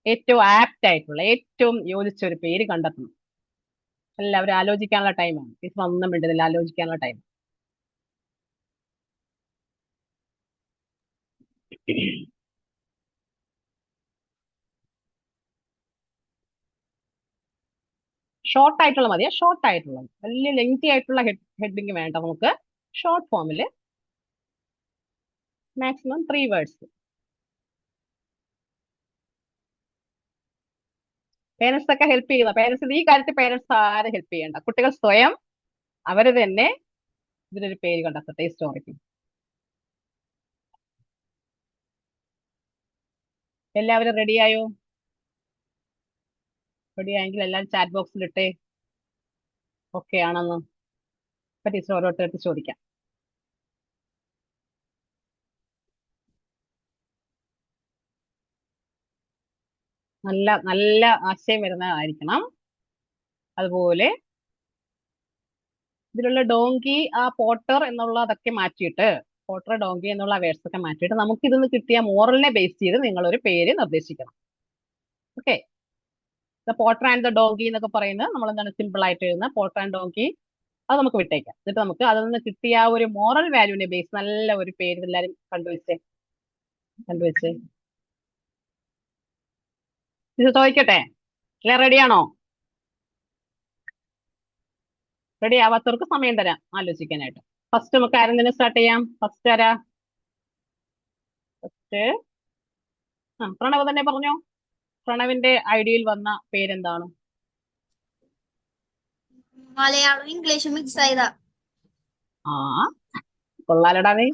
ഏറ്റവും ആപ്റ്റ് ആയിട്ടുള്ള, ഏറ്റവും യോജിച്ച ഒരു പേര് കണ്ടെത്തണം. എല്ലാവരും ആലോചിക്കാനുള്ള ടൈമാണ്. ടീച്ചർ ഒന്നും വേണ്ടതില്ല, ആലോചിക്കാനുള്ള ടൈം. ഷോർട്ട് ആയിട്ടുള്ള മതിയാ, ഷോർട്ട് ആയിട്ടുള്ളത്. വലിയ ലെങ്തി ആയിട്ടുള്ള ഹെഡിങ് വേണ്ട നമുക്ക്. ഷോർട്ട് ഫോമില് മാക്സിമം 3 വേർഡ്സ്. പേരൻസ് ഒക്കെ ഹെൽപ്പ് ചെയ്യുക. പേരൻസ് ഈ കാര്യത്തിൽ പേരൻസ് ആരും ഹെൽപ്പ് ചെയ്യണ്ട. കുട്ടികൾ സ്വയം അവര് തന്നെ ഇതിനൊരു പേര് കണ്ടെത്തട്ടെ ഈ സ്റ്റോറിക്ക്. എല്ലാവരും റെഡിയായോ? റെഡി ആയെങ്കിൽ എല്ലാവരും ചാറ്റ് ബോക്സിൽ ഇട്ടേ ഓക്കെ ആണെന്ന്. ഇപ്പൊ ടീച്ചർ ഓരോരുത്തർക്ക് ചോദിക്കാം. നല്ല നല്ല ആശയം വരുന്നതായിരിക്കണം. അതുപോലെ ഇതിലുള്ള ഡോങ്കി, ആ പോട്ടർ എന്നുള്ളതൊക്കെ മാറ്റിയിട്ട്, പോട്ടർ ഡോങ്കി എന്നുള്ള വേർഡ്സ് ഒക്കെ മാറ്റിയിട്ട് നമുക്ക് ഇതിന്ന് കിട്ടിയ മോറലിനെ ബേസ് ചെയ്ത് നിങ്ങൾ ഒരു പേര് നിർദ്ദേശിക്കണം. Okay. The potter and the donkey എന്നൊക്കെ പറയുന്നത് നമ്മൾ എന്താണ് സിമ്പിൾ ആയിട്ട് എഴുതുന്ന പോട്ടർ ആൻഡ് ഡോങ്കി, അത് നമുക്ക് വിട്ടേക്കാം. എന്നിട്ട് നമുക്ക് അതിൽ നിന്ന് കിട്ടിയ ആ ഒരു മോറൽ വാല്യൂവിനെ ബേസ് നല്ല ഒരു പേര് എല്ലാവരും കണ്ടുവച്ചേ. ഇത് ചോദിക്കട്ടെ, എല്ലാം റെഡിയാണോ? റെഡി ആവാത്തവർക്ക് സമയം തരാം ആലോചിക്കാനായിട്ട്. ഫസ്റ്റ് നമുക്ക് ആരും തന്നെ സ്റ്റാർട്ട് ചെയ്യാം. ഫസ്റ്റ് ആരാ? ഫസ്റ്റ് പ്രണവ് തന്നെ പറഞ്ഞോ. പ്രണവിന്റെ ഐഡിയയിൽ വന്ന പേരെന്താണ്? മലയാളം ഇംഗ്ലീഷും മിക്സ് ചെയ്താ. ആ കൊള്ളാലടാ നീ.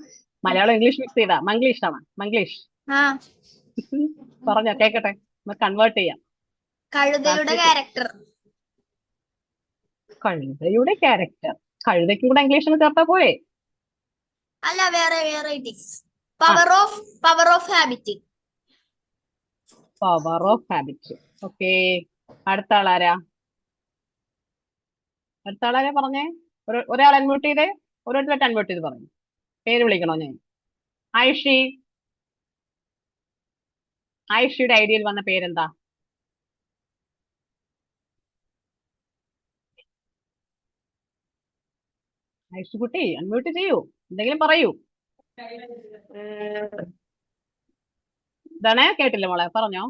മലയാളം ഇംഗ്ലീഷ് മിക്സ് ചെയ്താ. മംഗ്ലീഷ് ആണ്. മംഗ്ലീഷ് പറഞ്ഞോ കേക്കട്ടെ, നമുക്ക് കൺവേർട്ട് ചെയ്യാം. കഴുതയുടെ ക്യാരക്ടർ. കഴുതയുടെ ക്യാരക്ടർ. കഴുതയ്ക്ക് കൂടെ ഇംഗ്ലീഷ് ഒന്ന് ചേർത്താ പോരെ? അല്ല, വേറെ power of habit. Power of habit. Okay. അടുത്ത ആളാരാ? പറഞ്ഞേ. ഒരാൾ അൺമ്യൂട്ട് ചെയ്തേ. ഓരോരുത്തരായിട്ട് അൺമ്യൂട്ട് ചെയ്ത് പറഞ്ഞു. പേര് വിളിക്കണോ ഞാൻ? ആയിഷയുടെ ഐഡിയയിൽ വന്ന പേരെന്താ? ആയിഷ കുട്ടി അൺമ്യൂട്ട് ചെയ്യൂ, എന്തെങ്കിലും പറയൂ. ഇതാണ് കേട്ടില്ല മോളെ, പറഞ്ഞോ.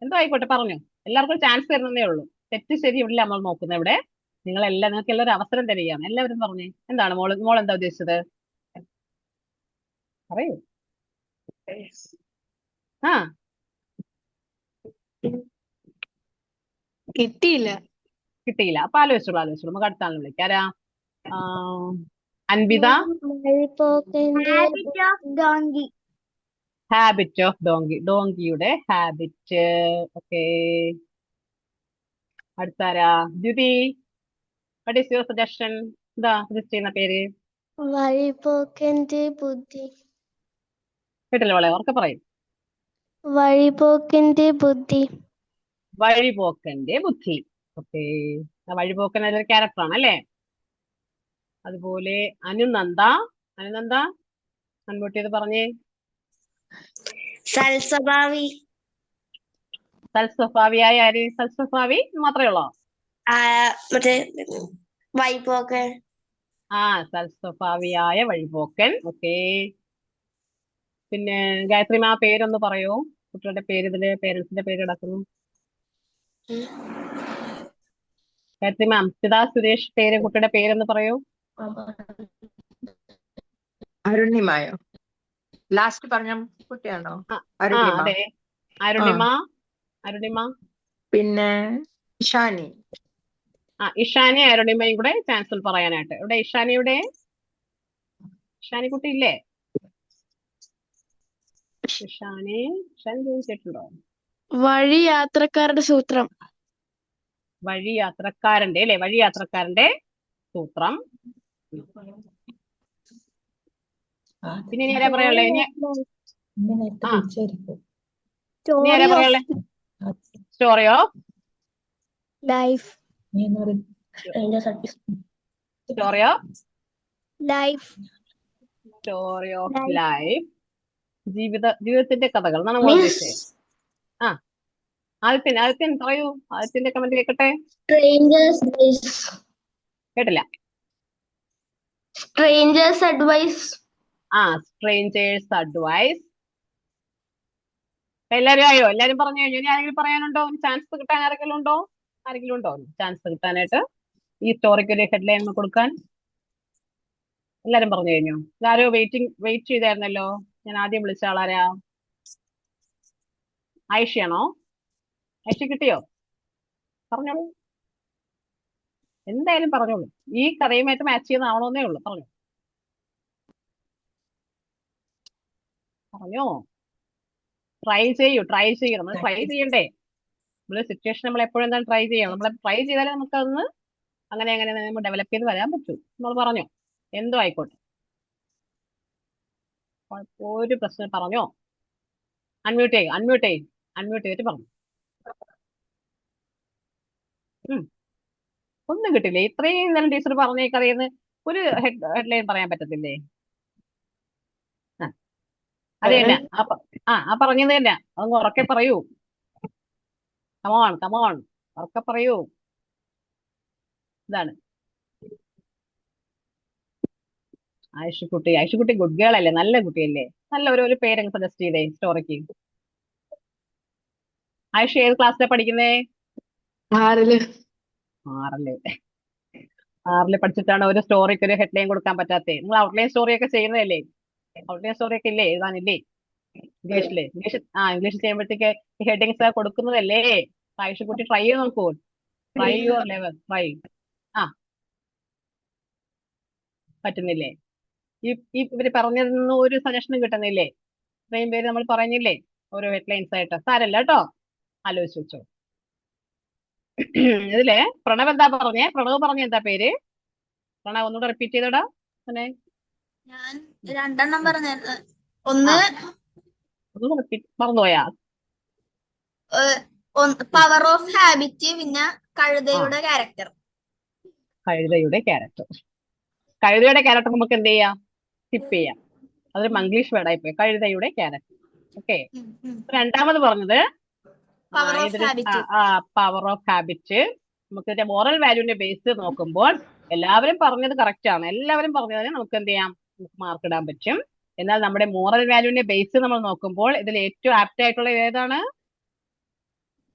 എന്തോ ആയിക്കോട്ടെ പറഞ്ഞോ. എല്ലാവർക്കും ചാൻസ് തരുന്നതേ ഉള്ളൂ. തെറ്റ് ശരി ഇവിടെ നമ്മൾ നോക്കുന്നത്. ഇവിടെ നിങ്ങൾക്ക് എല്ലാവരും അവസരം തരികയാണ്. എല്ലാവരും പറഞ്ഞേ, എന്താണ് മോൾ എന്താ ഉദ്ദേശിച്ചത്? പറയൂ. ആ കിട്ടിയില്ല. അപ്പൊ ആലോചിച്ചോളൂ. നമുക്ക് അടുത്ത ആളിനെ വിളിക്കാം. ആരാ? അൻവിത. Habit of donkey. ഡോങ്കിയുടെ ഹാബിറ്റ്. ഓക്കെ. അടുത്താരാ? Dyuthi. What is your suggestion? എന്താ സജസ്റ്റ് ചെയ്യുന്ന പേര്? വഴിപോക്കന്റെ ബുദ്ധി. കേട്ടില്ല മോളെ, ഉറക്കെ പറയും. വഴിപോക്കന്റെ ബുദ്ധി. വഴിപോക്കന്റെ ബുദ്ധി. ഓക്കെ, വഴിപോക്കൻ അതൊരു ക്യാരക്ടർ ആണ് അല്ലേ? അതുപോലെ അനുനന്ദ. അനുനന്ദ അൺമ്യൂട്ട് ചെയ്ത് പറഞ്ഞേ. സൽസ്വഭാവി. സൽസ്വഭാവിയായ ആര്? സൽസ്വഭാവി മാത്രമേ ഉള്ളോ? മറ്റേ വൈപോക്കൻ. സൽസ്വഭാവിയായ വഴിപോക്കൻ. ഓക്കെ, പിന്നെ ഗായത്രി മാ പേരൊന്ന് പറയോ? കുട്ടികളുടെ പേര് ഇതില് പേരൻസിന്റെ പേര് കിടക്കുന്നു. ഗായത്രി മാം, സിതാ സുരേഷ് പേര് കുട്ടിയുടെ പേരൊന്ന് പറയൂ. അരുണിമയോ? ലാസ്റ്റ് പറഞ്ഞ കുട്ടിയാണോ? അരുണിമ. അതെ, അരുണിമ. അരുണിമ. പിന്നെ ഇഷാനി. ഇഷാനി അരുണിമയും കൂടെ ചാൻസ് പറയാനായിട്ട്. ഇവിടെ ഇഷാനിയുടെ ഇഷാനി കുട്ടി ഇല്ലേ? ഇഷാനി ചോദിച്ചിട്ടുണ്ടോ? വഴി യാത്രക്കാരുടെ സൂത്രം. വഴി യാത്രക്കാരന്റെ അല്ലെ? വഴി യാത്രക്കാരന്റെ സൂത്രം. പിന്നെ ഇനി ആരാ പറയാനുള്ളേ? ഇനി ആരാ പറയാനുള്ളേ? Story of life. Story of life. Story of life. ജീവിതത്തിന്റെ കഥകൾ എന്നാണ് നമ്മൾ ഉദ്ദേശിച്ചത്. ആദിത്യൻ പറയൂ. ആദിത്യന്റെ കമന്റ് കേൾക്കട്ടെ. കേട്ടില്ല. Strangers advice. Strangers advice. എല്ലാരും ആയോ? എല്ലാരും പറഞ്ഞു കഴിഞ്ഞു. ഇനി ആരെങ്കിലും പറയാനുണ്ടോ? ചാൻസ് കിട്ടാൻ ആരെങ്കിലും ഉണ്ടോ? ചാൻസ് കിട്ടാനായിട്ട് ഈ സ്റ്റോറിക്ക് ഒരു ഹെഡ്ലൈൻ കൊടുക്കാൻ? എല്ലാരും പറഞ്ഞു കഴിഞ്ഞു. ഇതാരോ വെയിറ്റ് ചെയ്തായിരുന്നല്ലോ. ഞാൻ ആദ്യം വിളിച്ച ആളാരാ? ആയിഷയാണോ? ആയിഷ കിട്ടിയോ? പറഞ്ഞോളൂ, എന്തായാലും പറഞ്ഞോളൂ. ഈ കഥയുമായിട്ട് മാച്ച് ചെയ്യുന്നതാവണമെന്നേ ഉള്ളൂ. പറഞ്ഞോ. ട്രൈ ചെയ്യണം. നമ്മൾ ട്രൈ ചെയ്യണ്ടേ? നമ്മള് സിറ്റുവേഷൻ നമ്മൾ എപ്പോഴും എന്താണ് ട്രൈ ചെയ്യണം. നമ്മൾ ട്രൈ ചെയ്താലേ നമുക്കതൊന്ന് അങ്ങനെ നമ്മൾ ഡെവലപ്പ് ചെയ്ത് വരാൻ പറ്റൂ. നമ്മൾ പറഞ്ഞോ, എന്തോ ആയിക്കോട്ടെ, ഒരു പ്രശ്നം. പറഞ്ഞോ. അൺമ്യൂട്ട് ചെയ്തിട്ട് പറഞ്ഞു. ഒന്നും കിട്ടില്ലേ? ഇത്രയും നേരം ടീച്ചർ പറഞ്ഞേ കഥയെന്ന് ഒരു ഹെഡ്ലൈൻ പറയാൻ പറ്റത്തില്ലേ? അത് തന്നെ. പറഞ്ഞത് തന്നെ. അതൊന്ന് ഉറക്കെ പറയൂ. കമോൺ ഉറക്കെ പറയൂ. ഇതാണ് ആയിഷക്കുട്ടി ഗുഡ് ഗേൾ അല്ലേ? നല്ല കുട്ടിയല്ലേ? നല്ല ഒരു പേരങ്ങ് സജസ്റ്റ് ചെയ്തേ സ്റ്റോറിക്ക്. ആയിഷ ഏത് ക്ലാസ്സിലാണ് പഠിക്കുന്നേ? 6-ല്. 6-ല് പഠിച്ചിട്ടാണ് ഒരു സ്റ്റോറിക്ക് ഒരു ഹെഡ്ലൈൻ കൊടുക്കാൻ പറ്റാത്തേ? നിങ്ങൾ ഔട്ട്ലൈൻ സ്റ്റോറി ഒക്കെ ചെയ്യുന്നതല്ലേ? ഔട്ട്ലൈൻ സ്റ്റോറി ഒക്കെ ഇല്ലേ? എഴുതാനില്ലേ ഇംഗ്ലീഷ് ചെയ്യുമ്പോഴത്തേക്ക് ഹെഡിങ്സ് കൊടുക്കുന്നതല്ലേ? ആയിഷക്കുട്ടി ട്രൈ ചെയ്ത് നോക്കൂ. Try your level. പറ്റുന്നില്ലേ? ഇവര് പറഞ്ഞതൊന്നും ഒരു സജഷനും കിട്ടുന്നില്ലേ? ഇത്രയും പേര് നമ്മൾ പറയുന്നില്ലേ ഓരോ ഹെഡ്ലൈൻസ് ആയിട്ട്? സാരല്ല കേട്ടോ, ആലോചിച്ച് വെച്ചോ. ഇതില് പ്രണവ് എന്താ പറഞ്ഞേ? എന്താ പേര്? പ്രണവ് ഒന്നുകൂടെ റിപ്പീറ്റ് ചെയ്തോടാ. ഞാൻ 2 പറഞ്ഞത്. ഒന്ന് മറന്നുപോയാ? പവർ ഓഫ് ഹാബിറ്റ്, പിന്നെ കഴുതയുടെ ക്യാരക്ടർ. കഴുതയുടെ ക്യാരക്ടർ നമുക്ക് എന്ത് ചെയ്യാം? സ്കിപ്പ് ചെയ്യാം. അതൊരു മംഗ്ലീഷ് വേർഡായി പോയി. കഴുതയുടെ ക്യാരക്ടർ. ഓക്കെ. രണ്ടാമത് പറഞ്ഞത് പവർ ഓഫ് ഹാബിറ്റ്. നമുക്ക് ഇതിന്റെ മോറൽ വാല്യൂവിന്റെ ബേസ് നോക്കുമ്പോൾ എല്ലാവരും പറഞ്ഞത് കറക്റ്റ് ആണ്. എല്ലാവരും പറഞ്ഞതിന് നമുക്ക് എന്ത് ചെയ്യാം? മാർക്ക് ഇടാൻ പറ്റും. എന്നാൽ നമ്മുടെ മോറൽ വാല്യൂവിന്റെ ബേസ് നമ്മൾ നോക്കുമ്പോൾ ഇതിൽ ഏറ്റവും ആപ്റ്റ് ആയിട്ടുള്ള ഏതാണ്?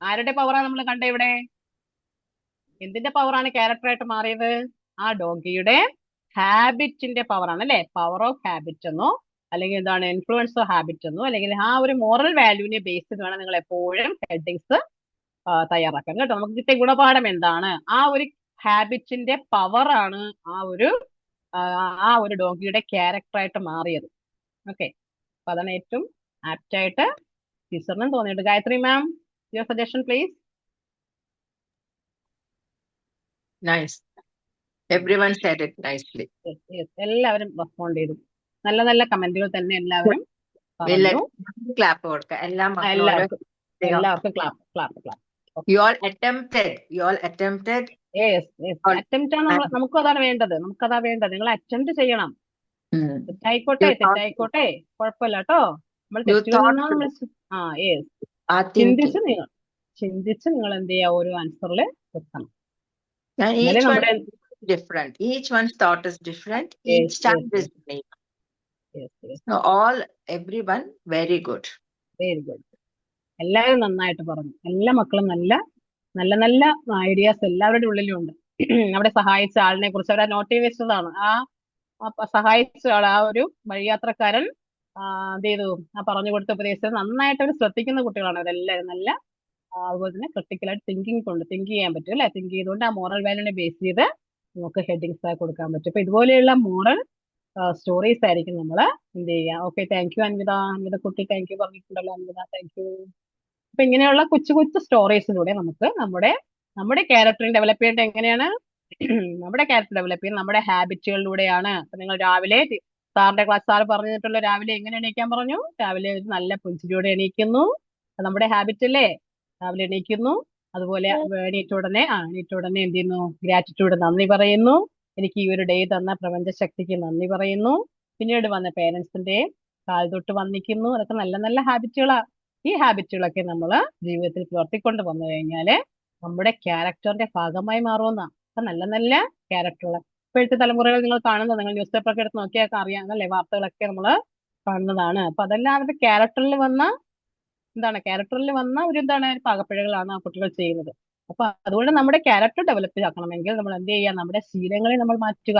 ആരുടെ പവറാണ് നമ്മൾ കണ്ട ഇവിടെ? എന്തിന്റെ പവറാണ് ക്യാരക്ടറായിട്ട് മാറിയത്? ആ ഡോങ്കിയുടെ ഹാബിറ്റിന്റെ പവറാണ് അല്ലെ? പവർ ഓഫ് ഹാബിറ്റ് എന്നോ അല്ലെങ്കിൽ എന്താണ് ഇൻഫ്ലുവൻസ് ഓഫ് ഹാബിറ്റ് എന്നോ അല്ലെങ്കിൽ ആ ഒരു മോറൽ വാല്യൂവിനെ ബേസ് ചെയ്ത് വേണം നിങ്ങൾ എപ്പോഴും ഹെഡിങ്സ് തയ്യാറാക്കാൻ കേട്ടോ. നമുക്ക് കിട്ടിയ ഗുണപാഠം എന്താണ്? ആ ഒരു ഹാബിറ്റിന്റെ പവറാണ് ആ ഒരു ഡോങ്കിയുടെ ക്യാരക്ടറായിട്ട് മാറിയത്. ഓക്കെ, അപ്പൊ അതാണ് ഏറ്റവും ആപ്റ്റ് ആയിട്ട് ടീച്ചറിനും തോന്നിയിട്ട്. Gayathri ma'am, your suggestion please. Nice. Everyone said it nicely. എല്ലാവരും റെസ്പോണ്ട് ചെയ്തു. നല്ല കമന്റുകൾ തന്നെ എല്ലാവരും പറഞ്ഞു. ക്ലാപ്പ് കൊടുക്കുക എല്ലാ മക്കളും എല്ലാവർക്കും clap. You all attempted. Yes attempt ആണ് നമുക്കും അതാണ് വേണ്ടത്. നിങ്ങൾ അറ്റംപ്റ്റ് ചെയ്യണം. തെറ്റായിക്കോട്ടെ You thought- തെറ്റായിക്കോട്ടെ കുഴപ്പമില്ല കേട്ടോ. നമ്മൾ You തെറ്റുകളിൽ thought നിന്നാണ് നമ്മൾ യെസ് are thinking. ചിന്തിച്ച് നിങ്ങൾ എന്ത് ചെയ്യുക, ഓരോ ആൻസറിൽ എത്തണം. And എന്നാലേ each one നമ്മുടെ is different. Each one's thought is different. Yes, Each child yes, is unique. yes. So everyone, very good. Very good. എല്ലാവരും നന്നായിട്ട് പറഞ്ഞു. എല്ലാ മക്കളും നല്ല നല്ല നല്ല ഐഡിയാസ് എല്ലാവരുടെ ഉള്ളിലും ഉണ്ട്. അവിടെ സഹായിച്ച ആളിനെ കുറിച്ച് അവരെ നോട്ട് ചെയ്ത് വെച്ചതാണ്. സഹായിച്ച ആൾ, ആ ഒരു വഴിയാത്രക്കാരൻ എന്ത് ചെയ്തു, പറഞ്ഞു കൊടുത്ത ഉപദേശം നന്നായിട്ട് അവർ ശ്രദ്ധിക്കുന്ന കുട്ടികളാണ് അവരെല്ലാവരും. നല്ല അതുപോലെ തന്നെ ക്രിട്ടിക്കലായിട്ട് തിങ്ക് ചെയ്യാൻ പറ്റും അല്ലെ. തിങ്ക് ചെയ്തുകൊണ്ട് ആ മോറൽ വാല്യൂനെ ബേസ് ചെയ്ത് നമുക്ക് ഹെഡിങ്സ് ആയി കൊടുക്കാൻ പറ്റും. അപ്പൊ ഇതുപോലെയുള്ള മോറൽ സ്റ്റോറീസ് ആയിരിക്കും നമ്മൾ എന്ത് ചെയ്യുക. ഓക്കെ, താങ്ക് യു അൻവിത കുട്ടി, താങ്ക് യു പറഞ്ഞിട്ടുണ്ടല്ലോ അൻവിത, താങ്ക് യു. അപ്പൊ ഇങ്ങനെയുള്ള കൊച്ചു സ്റ്റോറീസിലൂടെ നമുക്ക് നമ്മുടെ ക്യാരക്ടർ ഡെവലപ്പ് ചെയ്യേണ്ടത് എങ്ങനെയാണ്? നമ്മുടെ ക്യാരക്ടർ ഡെവലപ്പ് ചെയ്യുന്നത് നമ്മുടെ ഹാബിറ്റുകളിലൂടെയാണ്. അപ്പൊ നിങ്ങൾ രാവിലെ സാറിന്റെ ക്ലാസ് സാർ പറഞ്ഞിട്ടുള്ള രാവിലെ എങ്ങനെ എണീക്കാൻ പറഞ്ഞു? രാവിലെ ഒരു നല്ല പുഞ്ചിരിയോടെ എണീക്കുന്നു. അത് നമ്മുടെ ഹാബിറ്റ് അല്ലേ? രാവിലെ എണീക്കുന്നു, അതുപോലെ എണീറ്റ ഉടനെ എന്ത് ചെയ്യുന്നു? ഗ്രാറ്റിറ്റ്യൂഡ്, നന്ദി പറയുന്നു. എനിക്ക് ഈ ഒരു ഡേ തന്ന പ്രപഞ്ച ശക്തിക്ക് നന്ദി പറയുന്നു. പിന്നീട് വന്ന പേരൻസിന്റെ കാൽ തൊട്ട് വന്ദിക്കുന്നു. അതൊക്കെ നല്ല നല്ല ഹാബിറ്റുകളാണ്. ഈ ഹാബിറ്റുകളൊക്കെ നമ്മൾ ജീവിതത്തിൽ പുലർത്തിക്കൊണ്ട് വന്നു കഴിഞ്ഞാല് നമ്മുടെ ക്യാരക്ടറിന്റെ ഭാഗമായി മാറുമെന്നാണ്. അപ്പൊ നല്ല നല്ല ക്യാരക്ടറുകൾ ഇപ്പോഴത്തെ തലമുറകൾ നിങ്ങൾ കാണുന്നത്, നിങ്ങൾ ന്യൂസ് പേപ്പർ ഒക്കെ എടുത്ത് നോക്കിയാൽ അറിയാമല്ലേ, വാർത്തകളൊക്കെ നമ്മൾ കാണുന്നതാണ്. അപ്പൊ അതെല്ലാം അവരുടെ ക്യാരക്ടറിൽ വന്ന ഒരു പാകപ്പിഴകളാണ് ആ കുട്ടികൾ ചെയ്യുന്നത്. അപ്പൊ അതുകൊണ്ട് നമ്മുടെ ക്യാരക്ടർ ഡെവലപ്പ് ആക്കണമെങ്കിൽ നമ്മൾ എന്ത് ചെയ്യുക? നമ്മുടെ ശീലങ്ങളെ നമ്മൾ മാറ്റുക.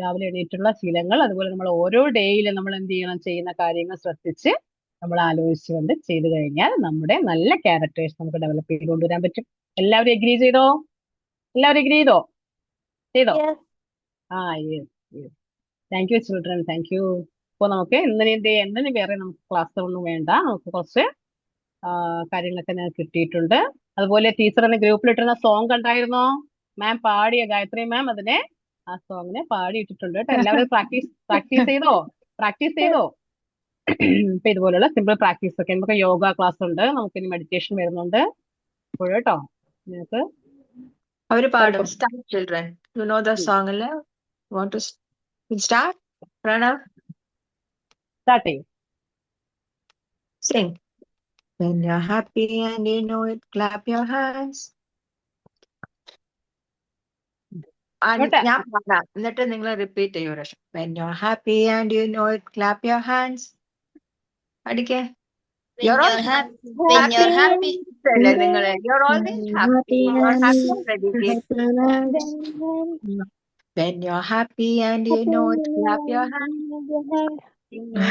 രാവിലെ എണീറ്റുള്ള ശീലങ്ങൾ, അതുപോലെ നമ്മൾ ഓരോ ഡേയിലും നമ്മൾ എന്ത് ചെയ്യണം? ചെയ്യുന്ന കാര്യങ്ങൾ ശ്രദ്ധിച്ച് നമ്മൾ ആലോചിച്ചുകൊണ്ട് ചെയ്തു കഴിഞ്ഞാൽ നമ്മുടെ നല്ല ക്യാരക്ടേഴ്സ് നമുക്ക് ഡെവലപ്പ് ചെയ്ത് കൊണ്ടുവരാൻ പറ്റും. എല്ലാവരും എഗ്രി ചെയ്തോ? ചെയ്തോ? Yes. Yes. Thank you children, thank you. അപ്പോൾ നമുക്ക് എന്തിന് വേറെ നമുക്ക് ക്ലാസ് ഒന്നും വേണ്ട. നമുക്ക് കുറച്ച് കാര്യങ്ങളൊക്കെ ഞങ്ങൾക്ക് കിട്ടിയിട്ടുണ്ട്. അതുപോലെ ടീച്ചർ എന്ന ഗ്രൂപ്പിൽ ഇട്ടിരുന്ന സോങ് കണ്ടായിരുന്നോ? മാം പാടിയ, ഗായത്രി മാം ആ സോങ്ങിനെ പാടിയിട്ടിട്ടുണ്ട് കേട്ടോ. എല്ലാവരും പ്രാക്ടീസ് ചെയ്തോ? ഇപ്പൊ ഇതുപോലുള്ള സിമ്പിൾ പ്രാക്ടീസ് ഒക്കെ, നമുക്ക് യോഗ ക്ലാസ് ഉണ്ട്, നമുക്ക് ഇനി മെഡിറ്റേഷൻ വരുന്നുണ്ട് കേട്ടോ. നിങ്ങൾക്ക് അവര് പാടും. Start, children. You know the song അല്ലേ? Want to start? Pranav, start ചെയ്യും. sing. When you're happy and you know it, clap your hands. ഞാൻ പാടാം, എന്നിട്ട് നിങ്ങൾ റിപ്പീറ്റ് ചെയ്യൂ. When you're happy and you know it, clap your hands. അടിക്കേ. When you're happy. നിങ്ങൾ you're always happy. You're happy already. When you're happy and you know it, clap your hands.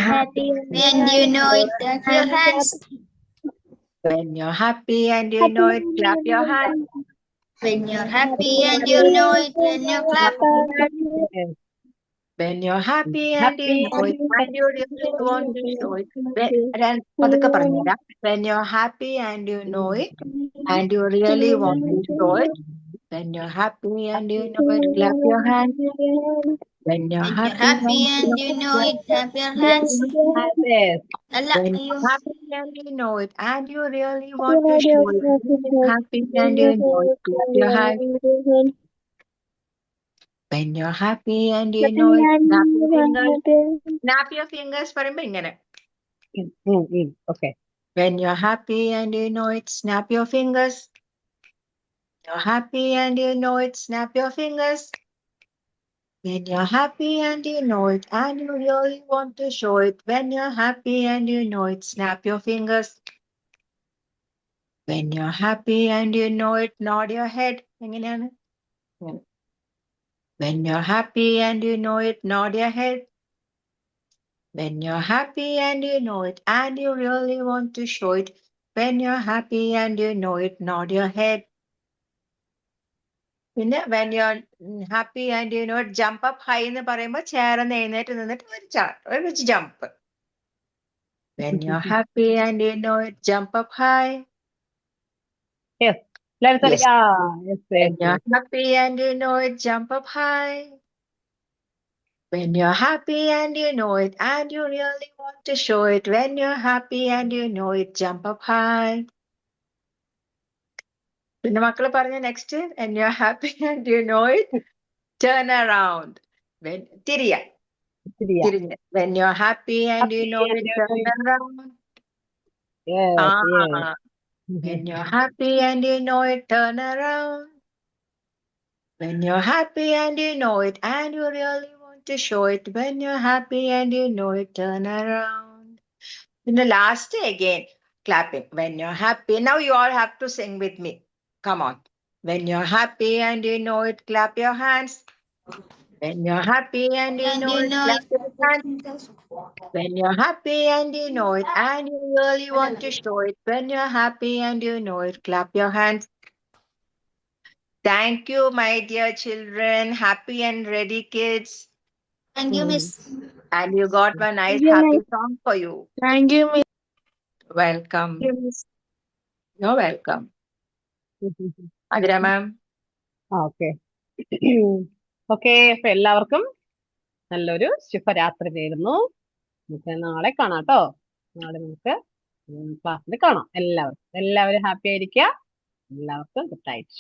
Happy When you know it, clap your hands. When you're happy and you know it, clap your hands. When you're happy and you know it, when you clap. When you're happy and you know it, and you really want to show it. പതുക്കെ പറഞ്ഞുതരാം. When you're happy and you know it, and you really want to show it. When you're happy and you know it, clap your hands. When you're happy and you know it, clap your hands. When you're happy and you know it, and you really want to show it. Happy and you know it, clap your hands. When you're happy and you know it, snap your fingers. Snap your fingers പറയുമ്പോ ഇങ്ങനെ. Okay. When you're happy and you know it, snap your fingers. You're happy and you know it, snap your fingers. When you're happy and you know it, and you really want to show it. When you're happy and you know it, snap your fingers. When you're happy and you know it, nod your head. എങ്ങനെയാണ്? When you're happy and you know it, nod your head. When you're happy and you know it, and you really want to show it. When you're happy and you know it, nod your head. പിന്നെ when you're happy and you know it, jump up high എന്ന് പറയുമ്പോൾ ചേർന്ന് എഴുന്നേറ്റ് നിന്നിട്ട് ഒരു jump. When you're happy and you know it, jump up high. Yes. When you're happy and you know it, jump up high. When you're happy and you know it, and you really want to show it. When you're happy and you know it, jump up high. പിന്നെ മക്കള് പറഞ്ഞ next when you're happy and you know it, turn around. തിരിയ ശരിയാ. തിരിഞ്ഞ് when you're happy and you know it, turn around. Yes, Ah, yes. when you're happy and you know it, turn around. When you're happy and you know it, and you really want to show it. When you're happy and you know it, turn around. In the last again, clapping. When you're happy, now you all have to sing with me. Come on. When you're happy and you know it, clap your hands. When you're happy and you And know you it, know clap your hands. When you're happy and you know it, and you really want to show it. When you're happy and you know it, clap your hands. Thank you, my dear children. Happy and ready kids. Thank you, Miss. And you got one nice Thank you, happy song for you. Thank you, Miss. Welcome. You're welcome. Adira ma'am. Okay okay. അപ്പൊ എല്ലാവർക്കും നല്ലൊരു ശുഭരാത്രി നേരുന്നു. നമുക്ക് നാളെ കാണാം കേട്ടോ. നാളെ നമുക്ക് ക്ലാസ്സിൽ കാണാം. എല്ലാവരും ഹാപ്പി ആയിരിക്കുക. എല്ലാവർക്കും ഗുഡ് നൈറ്റ്.